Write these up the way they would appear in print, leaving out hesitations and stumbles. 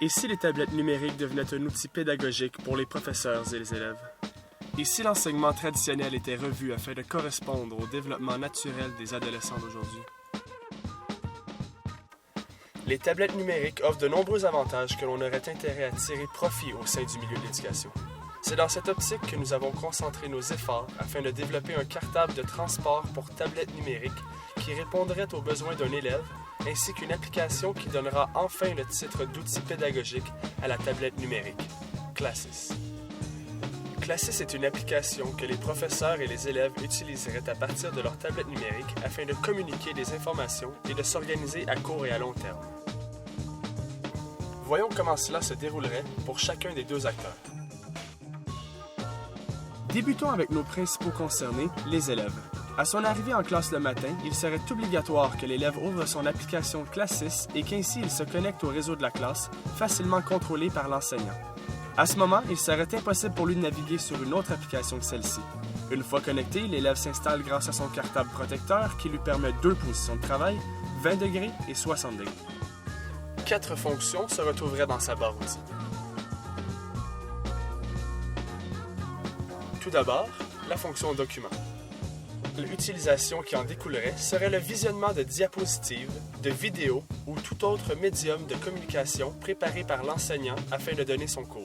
Et si les tablettes numériques devenaient un outil pédagogique pour les professeurs et les élèves? Et si l'enseignement traditionnel était revu afin de correspondre au développement naturel des adolescents d'aujourd'hui? Les tablettes numériques offrent de nombreux avantages que l'on aurait intérêt à tirer profit au sein du milieu de l'éducation. C'est dans cette optique que nous avons concentré nos efforts afin de développer un cartable de transport pour tablettes numériques qui répondrait aux besoins d'un élève, ainsi qu'une application qui donnera enfin le titre d'outil pédagogique à la tablette numérique, Classis. Classis est une application que les professeurs et les élèves utiliseraient à partir de leur tablette numérique afin de communiquer des informations et de s'organiser à court et à long terme. Voyons comment cela se déroulerait pour chacun des deux acteurs. Débutons avec nos principaux concernés, les élèves. À son arrivée en classe le matin, il serait obligatoire que l'élève ouvre son application Classis et qu'ainsi il se connecte au réseau de la classe, facilement contrôlé par l'enseignant. À ce moment, il serait impossible pour lui de naviguer sur une autre application que celle-ci. Une fois connecté, l'élève s'installe grâce à son cartable protecteur qui lui permet deux positions de travail, 20 degrés et 60 degrés. 4 fonctions se retrouveraient dans sa barre outils. Tout d'abord, la fonction document. L'utilisation qui en découlerait serait le visionnement de diapositives, de vidéos ou tout autre médium de communication préparé par l'enseignant afin de donner son cours.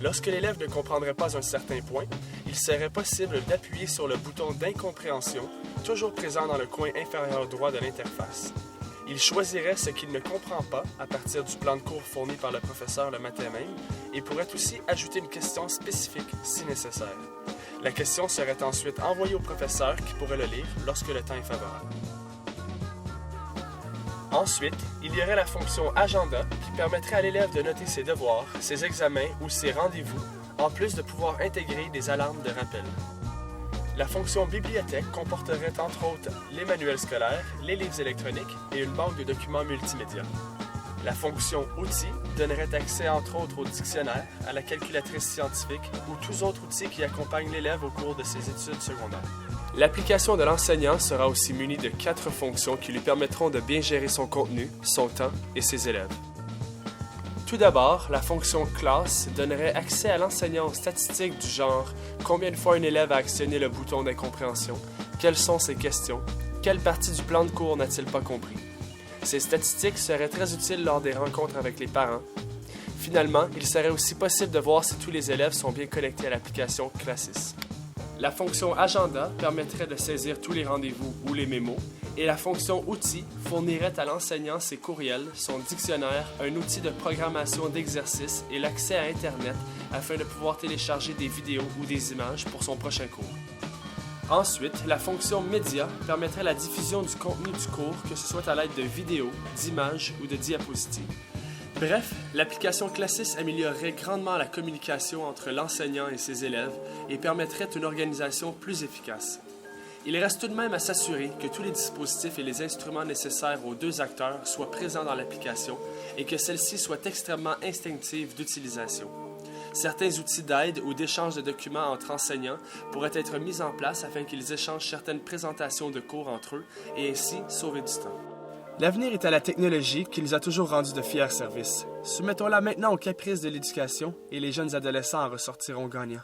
Lorsque l'élève ne comprendrait pas un certain point, il serait possible d'appuyer sur le bouton d'incompréhension, toujours présent dans le coin inférieur droit de l'interface. Il choisirait ce qu'il ne comprend pas à partir du plan de cours fourni par le professeur le matin même et pourrait aussi ajouter une question spécifique si nécessaire. La question serait ensuite envoyée au professeur qui pourrait le lire lorsque le temps est favorable. Ensuite, il y aurait la fonction Agenda qui permettrait à l'élève de noter ses devoirs, ses examens ou ses rendez-vous, en plus de pouvoir intégrer des alarmes de rappel. La fonction Bibliothèque comporterait entre autres les manuels scolaires, les livres électroniques et une banque de documents multimédia. La fonction Outils donnerait accès entre autres au dictionnaire, à la calculatrice scientifique ou tous autres outils qui accompagnent l'élève au cours de ses études secondaires. L'application de l'enseignant sera aussi munie de 4 fonctions qui lui permettront de bien gérer son contenu, son temps et ses élèves. Tout d'abord, la fonction classe donnerait accès à l'enseignant aux statistiques du genre combien de fois un élève a actionné le bouton d'incompréhension, quelles sont ses questions, quelle partie du plan de cours n'a-t-il pas compris. Ces statistiques seraient très utiles lors des rencontres avec les parents. Finalement, il serait aussi possible de voir si tous les élèves sont bien connectés à l'application Classis. La fonction Agenda permettrait de saisir tous les rendez-vous ou les mémos, et la fonction Outils fournirait à l'enseignant ses courriels, son dictionnaire, un outil de programmation d'exercices et l'accès à Internet afin de pouvoir télécharger des vidéos ou des images pour son prochain cours. Ensuite, la fonction Média permettrait la diffusion du contenu du cours, que ce soit à l'aide de vidéos, d'images ou de diapositives. Bref, l'application Classis améliorerait grandement la communication entre l'enseignant et ses élèves et permettrait une organisation plus efficace. Il reste tout de même à s'assurer que tous les dispositifs et les instruments nécessaires aux deux acteurs soient présents dans l'application et que celle-ci soit extrêmement instinctive d'utilisation. Certains outils d'aide ou d'échange de documents entre enseignants pourraient être mis en place afin qu'ils échangent certaines présentations de cours entre eux et ainsi sauver du temps. L'avenir est à la technologie qui nous a toujours rendu de fiers services. Soumettons-la maintenant aux caprices de l'éducation et les jeunes adolescents en ressortiront gagnants.